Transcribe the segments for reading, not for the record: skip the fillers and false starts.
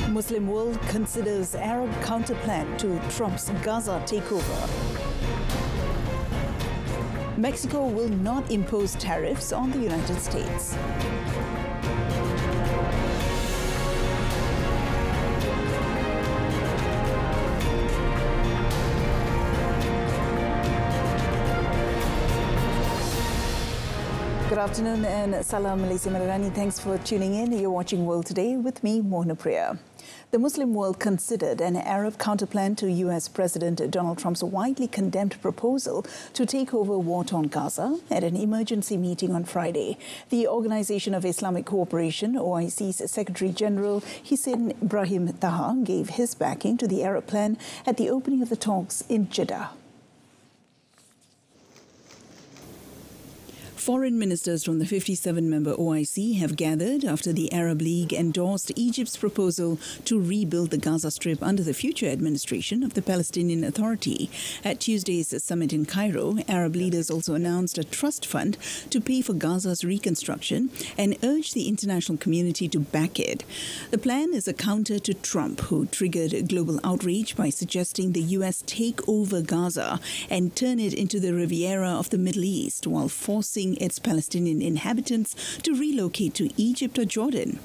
Muslim world considers Arab counterplan to Trump's Gaza takeover. Mexico will not impose tariffs on the United States. Good afternoon and Salam Malaysia Madani. Thanks for tuning in. You're watching World Today with me, Mona Priya. The Muslim world considered an Arab counterplan to US President Donald Trump's widely condemned proposal to take over war-torn Gaza at an emergency meeting on Friday. The Organization of Islamic Cooperation, OIC's Secretary General Hussein Ibrahim Taha gave his backing to the Arab plan at the opening of the talks in Jeddah. Foreign ministers from the 57-member OIC have gathered after the Arab League endorsed Egypt's proposal to rebuild the Gaza Strip under the future administration of the Palestinian Authority. At Tuesday's summit in Cairo, Arab leaders also announced a trust fund to pay for Gaza's reconstruction and urged the international community to back it. The plan is a counter to Trump, who triggered global outrage by suggesting the US take over Gaza and turn it into the Riviera of the Middle East while forcing its Palestinian inhabitants to relocate to Egypt or Jordan.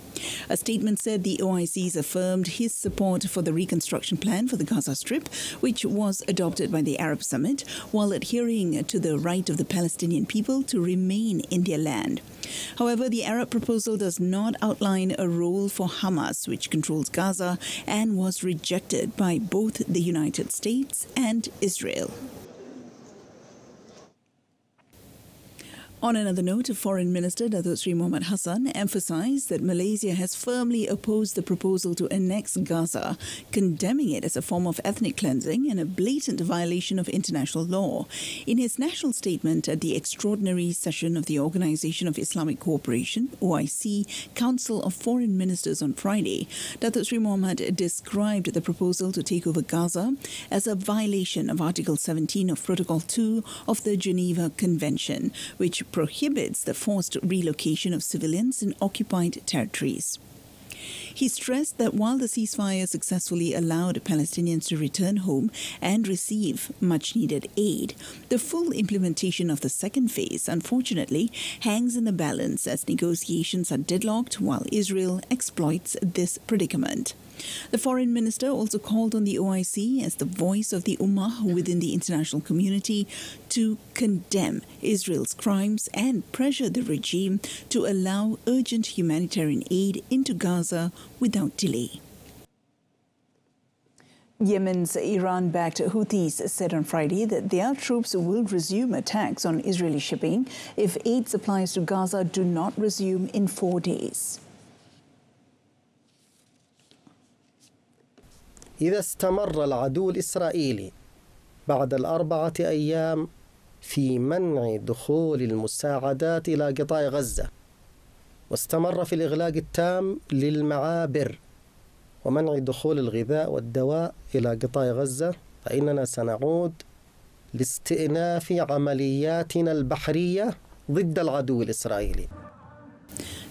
A statement said the OIC's affirmed his support for the reconstruction plan for the Gaza Strip, which was adopted by the Arab Summit, while adhering to the right of the Palestinian people to remain in their land. However, the Arab proposal does not outline a role for Hamas, which controls Gaza, and was rejected by both the United States and Israel. On another note, Foreign Minister Datuk Seri Mohamad Hassan emphasised that Malaysia has firmly opposed the proposal to annex Gaza, condemning it as a form of ethnic cleansing and a blatant violation of international law. In his national statement at the extraordinary session of the Organization of Islamic Cooperation, OIC, Council of Foreign Ministers on Friday, Datuk Seri Mohamad described the proposal to take over Gaza as a violation of Article 17 of Protocol 2 of the Geneva Convention, which prohibits the forced relocation of civilians in occupied territories. He stressed that while the ceasefire successfully allowed Palestinians to return home and receive much-needed aid, the full implementation of the second phase, unfortunately, hangs in the balance as negotiations are deadlocked while Israel exploits this predicament. The foreign minister also called on the OIC as the voice of the Ummah within the international community to condemn Israel's crimes and pressure the regime to allow urgent humanitarian aid into Gaza without delay. Yemen's Iran-backed Houthis said on Friday that their troops will resume attacks on Israeli shipping if aid supplies to Gaza do not resume in 4 days. إذا استمر العدو الإسرائيلي بعد 4 أيام في منع دخول المساعدات إلى قطاع غزة واستمر في الإغلاق التام للمعابر ومنع دخول الغذاء والدواء إلى قطاع غزة فإننا سنعود لاستئناف عملياتنا البحرية ضد العدو الإسرائيلي.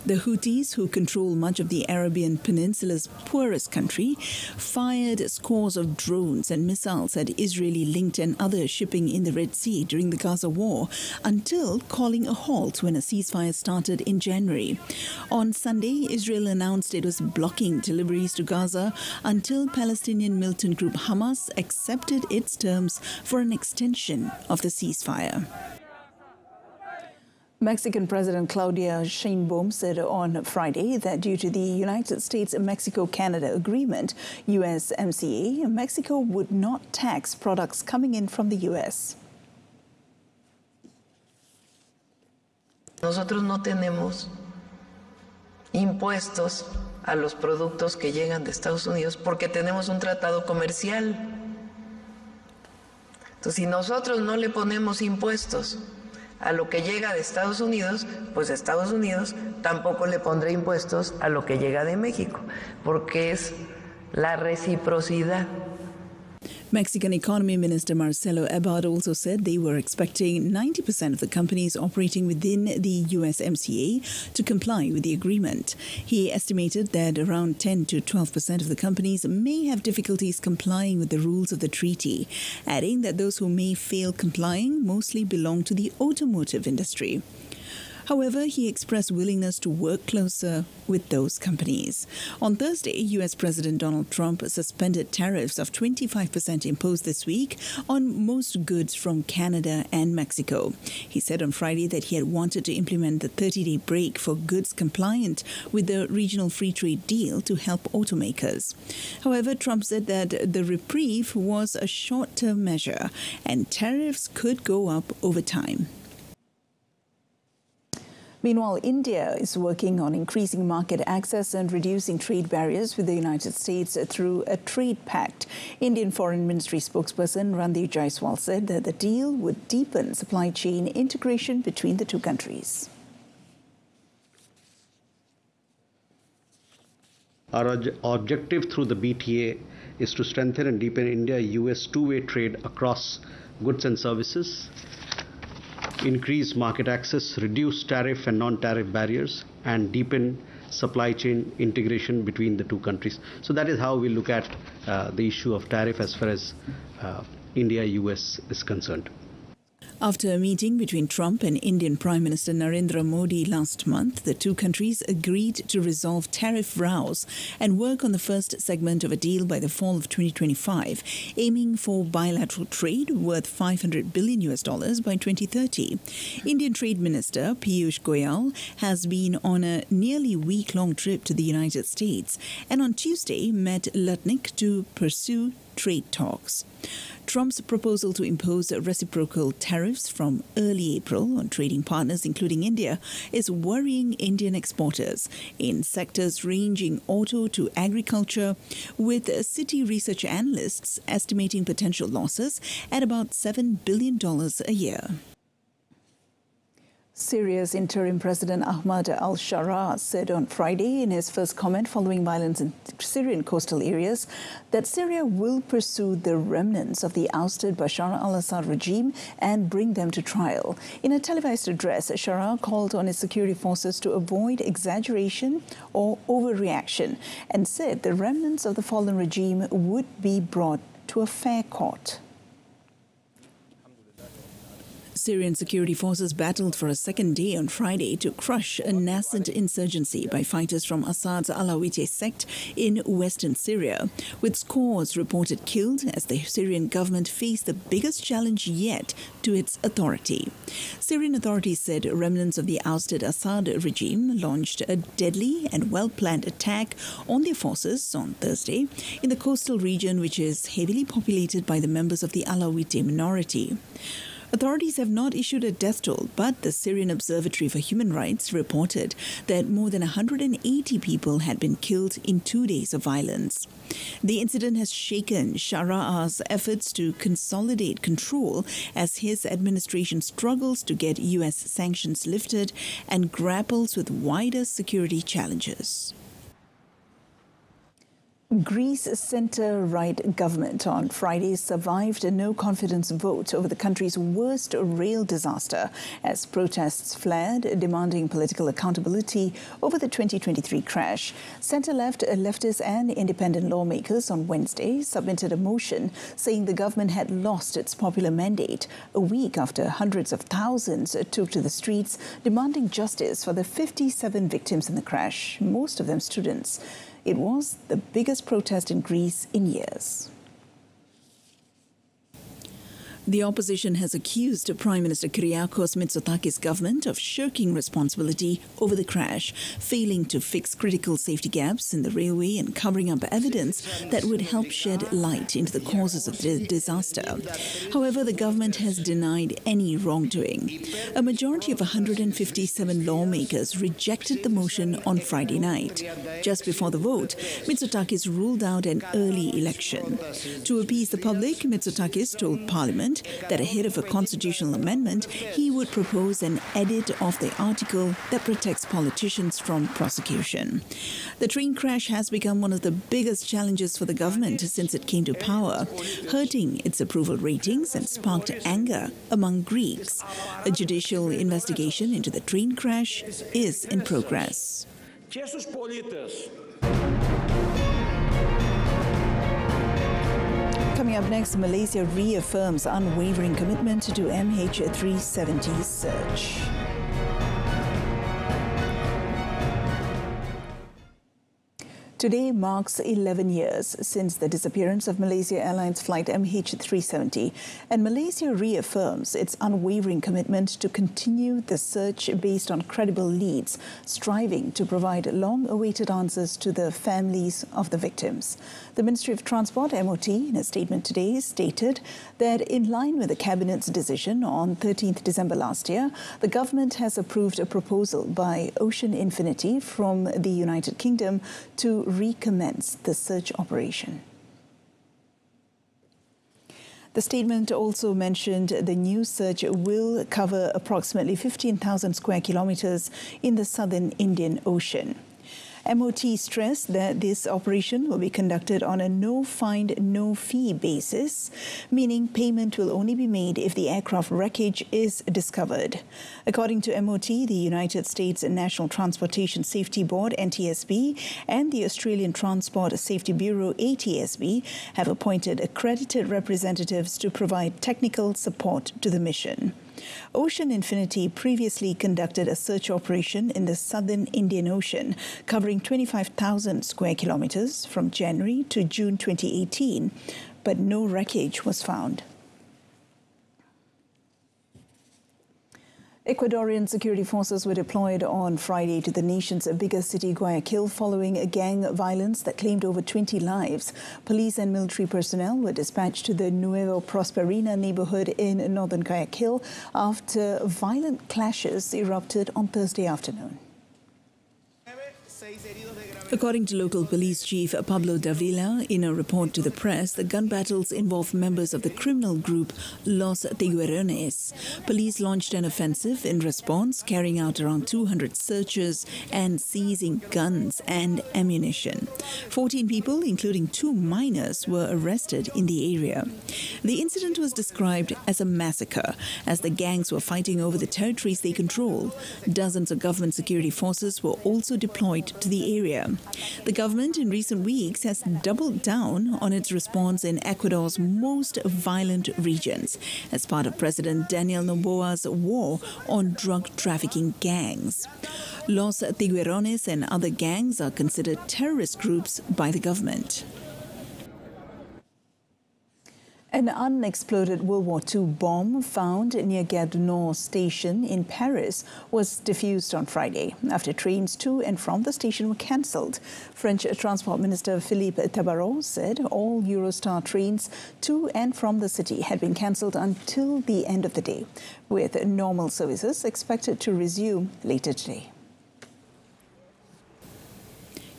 The Houthis, who control much of the Arabian Peninsula's poorest country, fired scores of drones and missiles at Israeli-linked and other shipping in the Red Sea during the Gaza war, until calling a halt when a ceasefire started in January. On Sunday, Israel announced it was blocking deliveries to Gaza until Palestinian militant group Hamas accepted its terms for an extension of the ceasefire. Mexican President Claudia Sheinbaum said on Friday that due to the United States-Mexico-Canada agreement, USMCA, Mexico would not tax products coming in from the US. Nosotros no tenemos impuestos a los productos que llegan de Estados Unidos porque tenemos un tratado comercial. Entonces, si nosotros no le ponemos impuestos a lo que llega de Estados Unidos, pues Estados Unidos tampoco le pondrá impuestos a lo que llega de México, porque es la reciprocidad. Mexican Economy Minister Marcelo Ebrard also said they were expecting 90% of the companies operating within the USMCA to comply with the agreement. He estimated that around 10 to 12% of the companies may have difficulties complying with the rules of the treaty, adding that those who may fail complying mostly belong to the automotive industry. However, he expressed willingness to work closer with those companies. On Thursday, U.S. President Donald Trump suspended tariffs of 25% imposed this week on most goods from Canada and Mexico. He said on Friday that he had wanted to implement the 30-day break for goods compliant with the regional free trade deal to help automakers. However, Trump said that the reprieve was a short-term measure and tariffs could go up over time. Meanwhile, India is working on increasing market access and reducing trade barriers with the United States through a trade pact. Indian Foreign Ministry spokesperson Randeep Jaiswal said that the deal would deepen supply chain integration between the two countries. Our objective through the BTA is to strengthen and deepen India-US two-way trade across goods and services, increase market access, reduce tariff and non-tariff barriers, and deepen supply chain integration between the two countries. So that is how we look at the issue of tariff as far as India-US is concerned. After a meeting between Trump and Indian Prime Minister Narendra Modi last month, the two countries agreed to resolve tariff rows and work on the first segment of a deal by the fall of 2025, aiming for bilateral trade worth $500 billion by 2030. Indian Trade Minister Piyush Goyal has been on a nearly week-long trip to the United States and on Tuesday met Lutnick to pursue trade talks. Trump's proposal to impose reciprocal tariffs from early April on trading partners, including India, is worrying Indian exporters in sectors ranging auto to agriculture, with city research analysts estimating potential losses at about $7 billion a year. Syria's interim president Ahmad al-Shara said on Friday in his first comment following violence in Syrian coastal areas that Syria will pursue the remnants of the ousted Bashar al-Assad regime and bring them to trial. In a televised address, Shara called on his security forces to avoid exaggeration or overreaction and said the remnants of the fallen regime would be brought to a fair court. Syrian security forces battled for a second day on Friday to crush a nascent insurgency by fighters from Assad's Alawite sect in western Syria, with scores reported killed as the Syrian government faced the biggest challenge yet to its authority. Syrian authorities said remnants of the ousted Assad regime launched a deadly and well-planned attack on their forces on Thursday in the coastal region, which is heavily populated by the members of the Alawite minority. Authorities have not issued a death toll, but the Syrian Observatory for Human Rights reported that more than 180 people had been killed in 2 days of violence. The incident has shaken Shara'a's efforts to consolidate control as his administration struggles to get U.S. sanctions lifted and grapples with wider security challenges. Greece centre-right government on Friday survived a no-confidence vote over the country's worst rail disaster as protests flared, demanding political accountability over the 2023 crash. Centre-left, leftists and independent lawmakers on Wednesday submitted a motion saying the government had lost its popular mandate a week after hundreds of thousands took to the streets demanding justice for the 57 victims in the crash, most of them students. It was the biggest protest in Greece in years. The opposition has accused Prime Minister Kyriakos Mitsotakis' government of shirking responsibility over the crash, failing to fix critical safety gaps in the railway and covering up evidence that would help shed light into the causes of the disaster. However, the government has denied any wrongdoing. A majority of 157 lawmakers rejected the motion on Friday night. Just before the vote, Mitsotakis ruled out an early election. To appease the public, Mitsotakis told Parliament confident that ahead of a constitutional amendment, he would propose an edit of the article that protects politicians from prosecution. The train crash has become one of the biggest challenges for the government since it came to power, hurting its approval ratings and sparked anger among Greeks. A judicial investigation into the train crash is in progress. Coming up next, Malaysia reaffirms unwavering commitment to MH370 search. Today marks 11 years since the disappearance of Malaysia Airlines flight MH370, and Malaysia reaffirms its unwavering commitment to continue the search based on credible leads, striving to provide long-awaited answers to the families of the victims. The Ministry of Transport, MOT, in a statement today stated that in line with the Cabinet's decision on 13th December last year, the government has approved a proposal by Ocean Infinity from the United Kingdom to recommence the search operation. The statement also mentioned the new search will cover approximately 15,000 square kilometers in the southern Indian Ocean. MOT stressed that this operation will be conducted on a no-find, no-fee basis, meaning payment will only be made if the aircraft wreckage is discovered. According to MOT, the United States National Transportation Safety Board, NTSB, and the Australian Transport Safety Bureau, ATSB, have appointed accredited representatives to provide technical support to the mission. Ocean Infinity previously conducted a search operation in the southern Indian Ocean, covering 25,000 square kilometers from January to June 2018, but no wreckage was found. Ecuadorian security forces were deployed on Friday to the nation's biggest city, Guayaquil, following a gang violence that claimed over 20 lives. Police and military personnel were dispatched to the Nuevo Prosperina neighborhood in northern Guayaquil after violent clashes erupted on Thursday afternoon. According to local police chief Pablo Davila, in a report to the press, the gun battles involved members of the criminal group Los Tiguerones. Police launched an offensive in response, carrying out around 200 searches and seizing guns and ammunition. 14 people, including 2 minors, were arrested in the area. The incident was described as a massacre, as the gangs were fighting over the territories they control. Dozens of government security forces were also deployed to the area. The government in recent weeks has doubled down on its response in Ecuador's most violent regions as part of President Daniel Noboa's war on drug trafficking gangs. Los Tiguerones and other gangs are considered terrorist groups by the government. An unexploded World War II bomb found near Gare du Nord station in Paris was defused on Friday after trains to and from the station were cancelled. French Transport Minister Philippe Tabarot said all Eurostar trains to and from the city had been cancelled until the end of the day, with normal services expected to resume later today.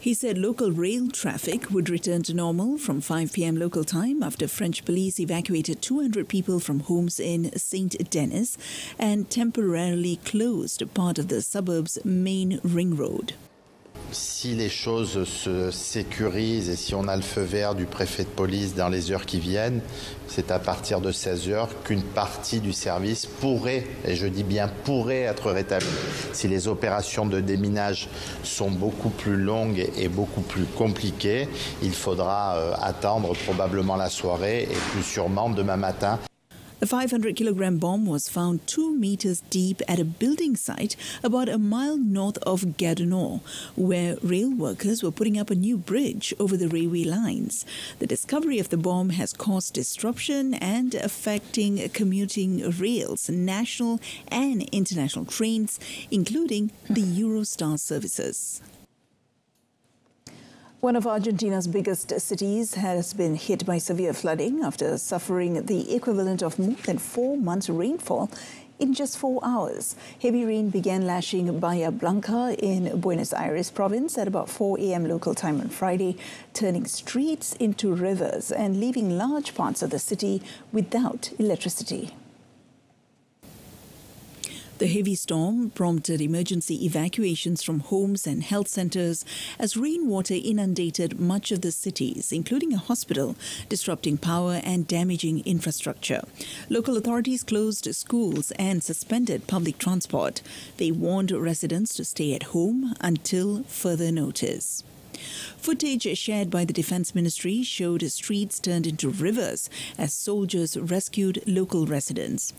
He said local rail traffic would return to normal from 5 p.m. local time after French police evacuated 200 people from homes in Saint-Denis and temporarily closed part of the suburb's main ring road. Si les choses se sécurisent et si on a le feu vert du préfet de police dans les heures qui viennent, c'est à partir de 16 heures qu'une partie du service pourrait, et je dis bien pourrait, être rétablie. Si les opérations de déminage sont beaucoup plus longues et beaucoup plus compliquées, il faudra attendre probablement la soirée et plus sûrement demain matin. A 500-kilogram bomb was found 2 meters deep at a building site about a mile north of Gare du Nord, where rail workers were putting up a new bridge over the railway lines. The discovery of the bomb has caused disruption and affecting commuting rails, national and international trains, including the Eurostar services. One of Argentina's biggest cities has been hit by severe flooding after suffering the equivalent of more than 4 months' rainfall in just 4 hours. Heavy rain began lashing Bahia Blanca in Buenos Aires province at about 4 a.m. local time on Friday, turning streets into rivers and leaving large parts of the city without electricity. The heavy storm prompted emergency evacuations from homes and health centres as rainwater inundated much of the cities, including a hospital, disrupting power and damaging infrastructure. Local authorities closed schools and suspended public transport. They warned residents to stay at home until further notice. Footage shared by the Defence Ministry showed streets turned into rivers as soldiers rescued local residents.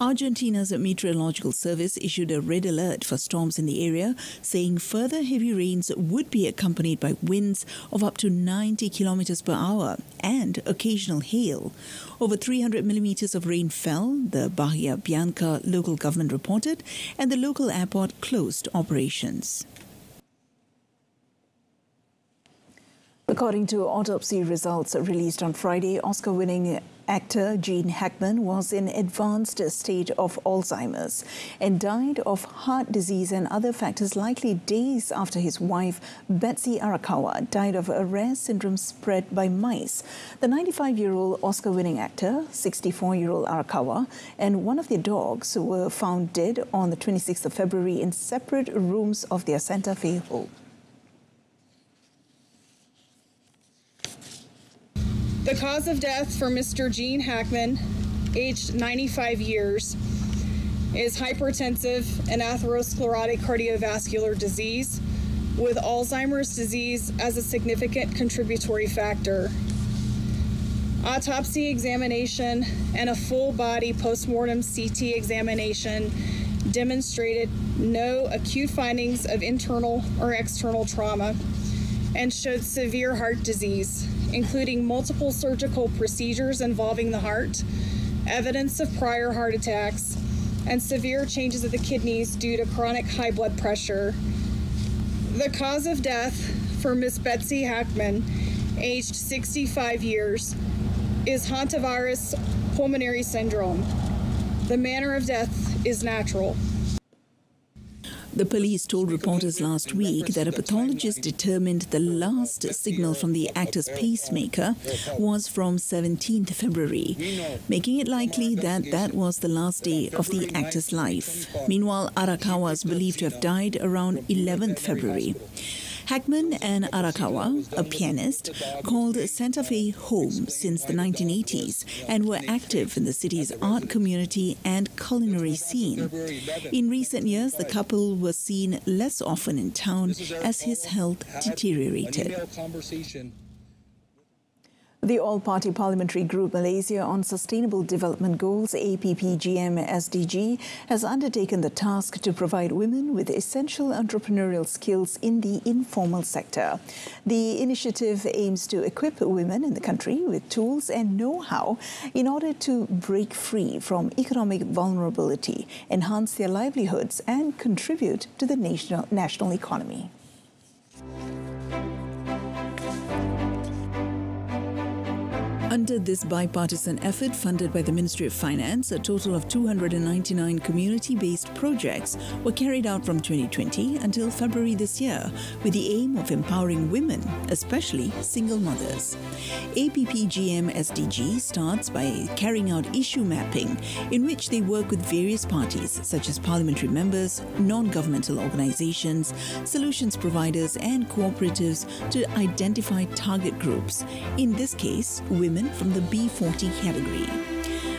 Argentina's Meteorological Service issued a red alert for storms in the area, saying further heavy rains would be accompanied by winds of up to 90 kilometers per hour and occasional hail. Over 300 millimeters of rain fell, the Bahia Blanca local government reported, and the local airport closed operations. According to autopsy results released on Friday, Oscar-winning actor Gene Hackman was in advanced state of Alzheimer's and died of heart disease and other factors likely days after his wife, Betsy Arakawa, died of a rare syndrome spread by mice. The 95-year-old Oscar-winning actor, 64-year-old Arakawa, and one of their dogs were found dead on the 26th of February in separate rooms of their Santa Fe home. The cause of death for Mr. Gene Hackman, aged 95 years, is hypertensive and atherosclerotic cardiovascular disease, with Alzheimer's disease as a significant contributory factor. Autopsy examination and a full-body postmortem CT examination demonstrated no acute findings of internal or external trauma and showed severe heart disease, including multiple surgical procedures involving the heart, evidence of prior heart attacks, and severe changes of the kidneys due to chronic high blood pressure. The cause of death for Miss Betsy Hackman, aged 65 years, is hantavirus pulmonary syndrome. The manner of death is natural. The police told reporters last week that a pathologist determined the last signal from the actor's pacemaker was from 17th February, making it likely that that was the last day of the actor's life. Meanwhile, Arakawa is believed to have died around 11th February. Hackman and Arakawa, a pianist, called Santa Fe home since the 1980s and were active in the city's art community and culinary scene. In recent years, the couple was seen less often in town as his health deteriorated. The All-Party Parliamentary Group Malaysia on Sustainable Development Goals, APPGM SDG, has undertaken the task to provide women with essential entrepreneurial skills in the informal sector. The initiative aims to equip women in the country with tools and know-how in order to break free from economic vulnerability, enhance their livelihoods, and contribute to the national economy. Under this bipartisan effort funded by the Ministry of Finance, a total of 299 community-based projects were carried out from 2020 until February this year, with the aim of empowering women, especially single mothers. APPGM SDG starts by carrying out issue mapping, in which they work with various parties such as parliamentary members, non-governmental organizations, solutions providers and cooperatives to identify target groups, in this case, women from the B40 category.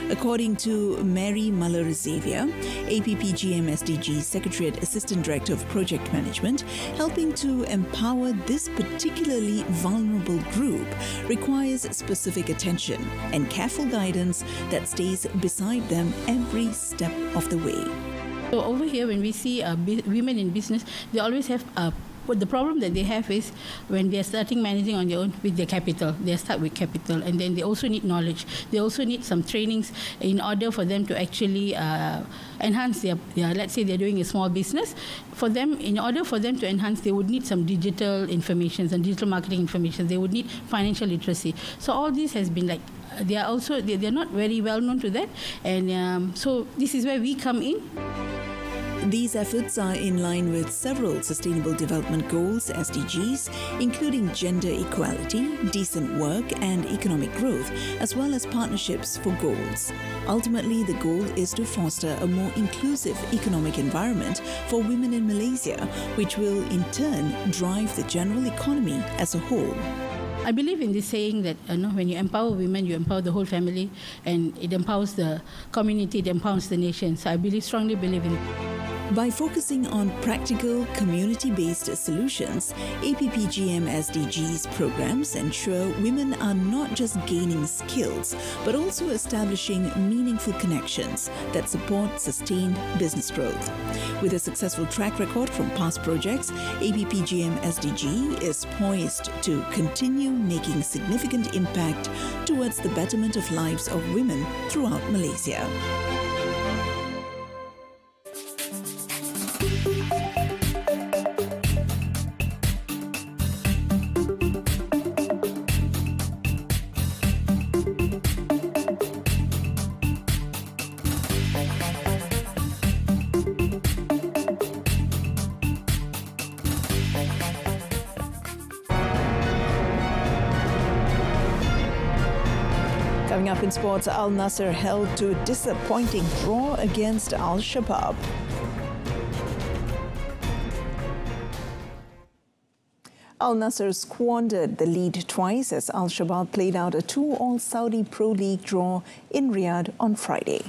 According to Mary Muller-Xavier, APPGM SDG Secretariat Assistant Director of Project Management, helping to empower this particularly vulnerable group requires specific attention and careful guidance that stays beside them every step of the way. So over here, when we see women in business, they always have But the problem that they have is when they're starting managing on their own with their capital, they're stuck with capital, and then they also need knowledge. They also need some trainings in order for them to actually enhance their, let's say they're doing a small business. For them, in order for them to enhance, they would need some digital information, some digital marketing information. They would need financial literacy. So all this has been like, they're not very well known to that, and so this is where we come in. These efforts are in line with several Sustainable Development Goals, SDGs, including gender equality, decent work and economic growth, as well as partnerships for goals. Ultimately, the goal is to foster a more inclusive economic environment for women in Malaysia, which will in turn drive the general economy as a whole. I believe in this saying that when you empower women, you empower the whole family, and it empowers the community, it empowers the nation. So I strongly believe in it. By focusing on practical, community-based solutions, APPGM SDGs programs ensure women are not just gaining skills, but also establishing meaningful connections that support sustained business growth. With a successful track record from past projects, APPGM SDG is poised to continue making significant impact towards the betterment of lives of women throughout Malaysia. Coming up in sports, Al Nassr held to a disappointing draw against Al Shabab. Al Nassr squandered the lead twice as Al Shabab played out a 2-all Saudi Pro League draw in Riyadh on Friday.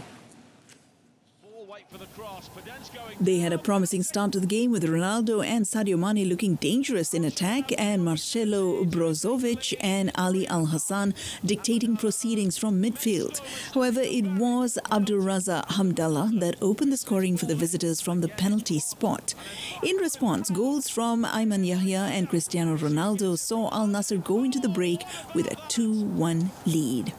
They had a promising start to the game with Ronaldo and Sadio Mane looking dangerous in attack and Marcelo Brozovic and Ali Al Hassan dictating proceedings from midfield. However, it was Abdulrazak Hamdallah that opened the scoring for the visitors from the penalty spot. In response, goals from Ayman Yahya and Cristiano Ronaldo saw Al Nassr go into the break with a 2-1 lead.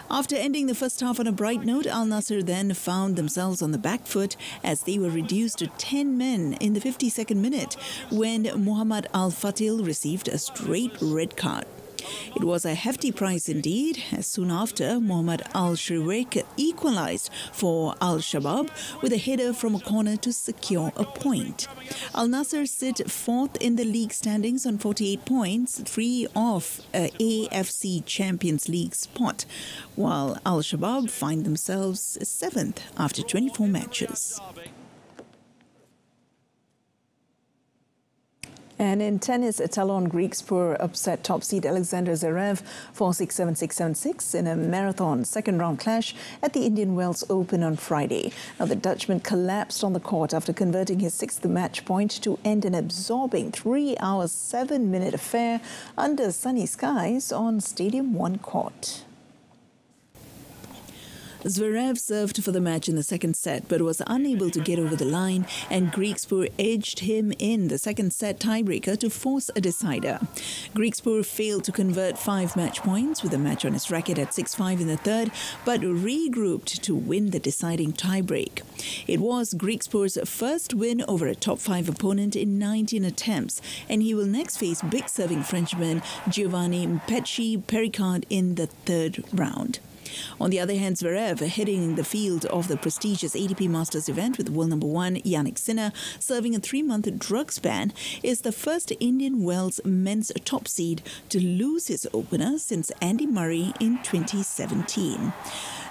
After ending the first half on a bright note, Al Nassr then found themselves on the back foot as they were reduced to 10 men in the 52nd minute when Muhammad Al Fatil received a straight red card. It was a hefty price indeed, as soon after Muhammad Al Shriwek equalised for Al Shabab with a header from a corner to secure a point. Al Nassr sit fourth in the league standings on 48 points, free of a AFC Champions League spot, while Al Shabab find themselves seventh after 24 matches. And in tennis, Talon Griekspoor upset top seed Alexander Zverev 4-6, 7-6, 7-6 in a marathon second-round clash at the Indian Wells Open on Friday. Now, the Dutchman collapsed on the court after converting his sixth match point to end an absorbing 3-hour, 7-minute affair under sunny skies on Stadium 1 court. Zverev served for the match in the second set but was unable to get over the line, and Griekspoor edged him in the second set tiebreaker to force a decider. Griekspoor failed to convert 5 match points with the match on his racket at 6-5 in the third, but regrouped to win the deciding tiebreak. It was Griekspoor's first win over a top 5 opponent in 19 attempts, and he will next face big serving Frenchman Giovanni Mpetshi Pericard in the third round. On the other hand, Zverev, heading the field of the prestigious ATP Masters event with world number 1 Yannick Sinner serving a 3-month drugs ban, is the first Indian Wells men's top seed to lose his opener since Andy Murray in 2017.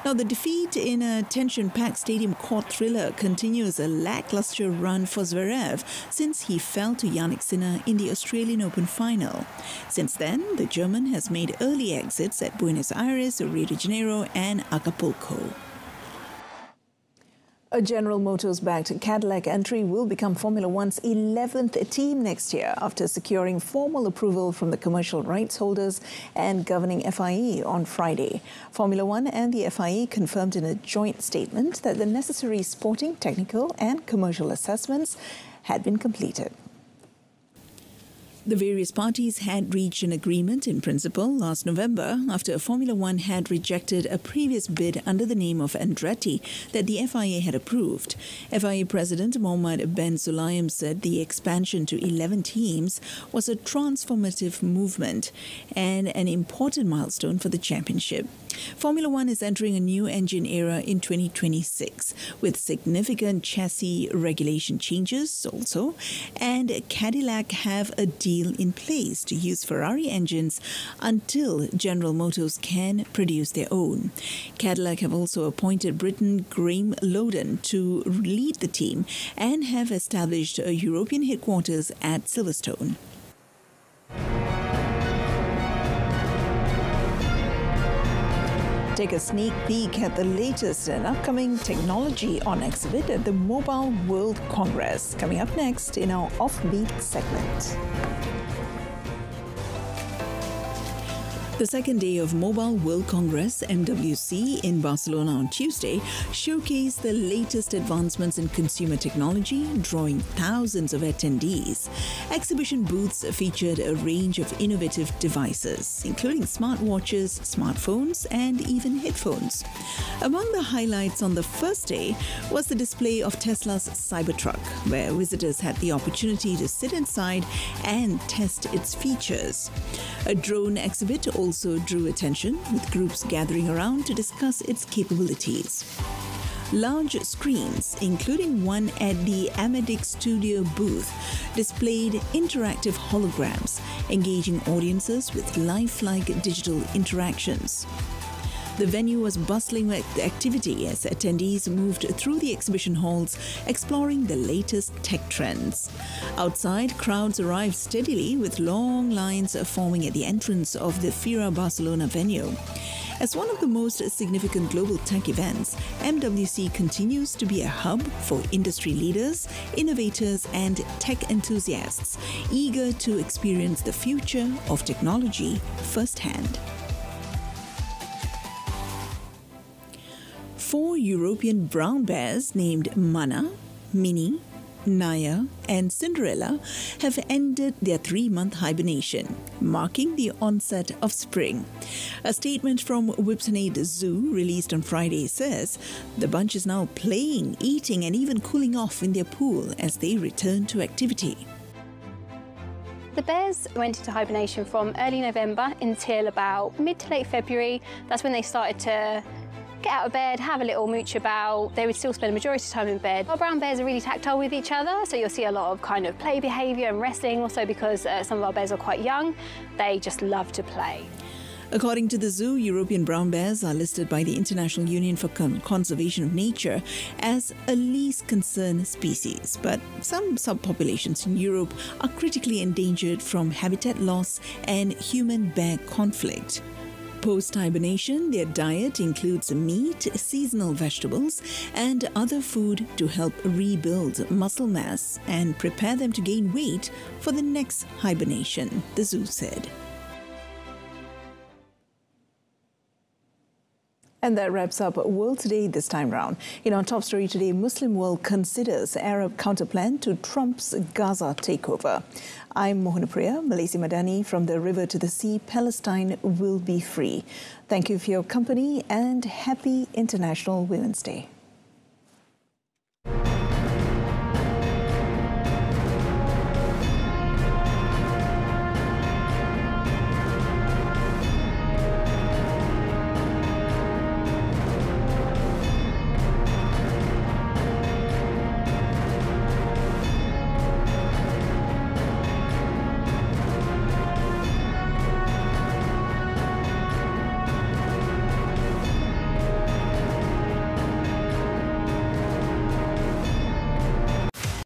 Now, the defeat in a tension-packed stadium court thriller continues a lackluster run for Zverev since he fell to Yannick Sinner in the Australian Open final. Since then, the German has made early exits at Buenos Aires, Rio de Janeiro and Acapulco. A General Motors-backed Cadillac entry will become Formula One's 11th team next year after securing formal approval from the commercial rights holders and governing FIA on Friday. Formula One and the FIA confirmed in a joint statement that the necessary sporting, technical and commercial assessments had been completed. The various parties had reached an agreement in principle last November after Formula One had rejected a previous bid under the name of Andretti that the FIA had approved. FIA President Mohammed Ben Sulayem said the expansion to 11 teams was a transformative movement and an important milestone for the championship. Formula One is entering a new engine era in 2026 with significant chassis regulation changes also, and Cadillac have a deal in place to use Ferrari engines until General Motors can produce their own. Cadillac have also appointed Briton Graham Loudon to lead the team and have established a European headquarters at Silverstone. Take a sneak peek at the latest and upcoming technology on exhibit at the Mobile World Congress, coming up next in our Offbeat segment. The second day of Mobile World Congress, MWC, in Barcelona on Tuesday showcased the latest advancements in consumer technology, drawing thousands of attendees. Exhibition booths featured a range of innovative devices, including smartwatches, smartphones, and even headphones. Among the highlights on the first day was the display of Tesla's Cybertruck, where visitors had the opportunity to sit inside and test its features. A drone exhibit also drew attention, with groups gathering around to discuss its capabilities. Large screens, including one at the Amedic Studio booth, displayed interactive holograms, engaging audiences with lifelike digital interactions. The venue was bustling with activity as attendees moved through the exhibition halls, exploring the latest tech trends. Outside, crowds arrived steadily, with long lines forming at the entrance of the Fira Barcelona venue. As one of the most significant global tech events, MWC continues to be a hub for industry leaders, innovators, and tech enthusiasts eager to experience the future of technology firsthand. 4 European brown bears named Mana, Minnie, Naya, and Cinderella have ended their 3-month hibernation, marking the onset of spring. A statement from Whipsnade Zoo released on Friday says the bunch is now playing, eating, and even cooling off in their pool as they return to activity. The bears went into hibernation from early November until about mid to late February. That's when they started to get out of bed, have a little mooch about. They would still spend a majority of time in bed. Our brown bears are really tactile with each other, so you'll see a lot of kind of play behaviour and wrestling. Also, because some of our bears are quite young, they just love to play. According to the zoo, European brown bears are listed by the International Union for Conservation of Nature as a least concerned species, but some subpopulations in Europe are critically endangered from habitat loss and human-bear conflict. Post-hibernation, their diet includes meat, seasonal vegetables, and other food to help rebuild muscle mass and prepare them to gain weight for the next hibernation, the zoo said. And that wraps up World Today this time round. In our top story today, Muslim world considers Arab counterplan to Trump's Gaza takeover. I'm Mohanapriya, Malaysia Madani. From the river to the sea, Palestine will be free. Thank you for your company and happy International Women's Day.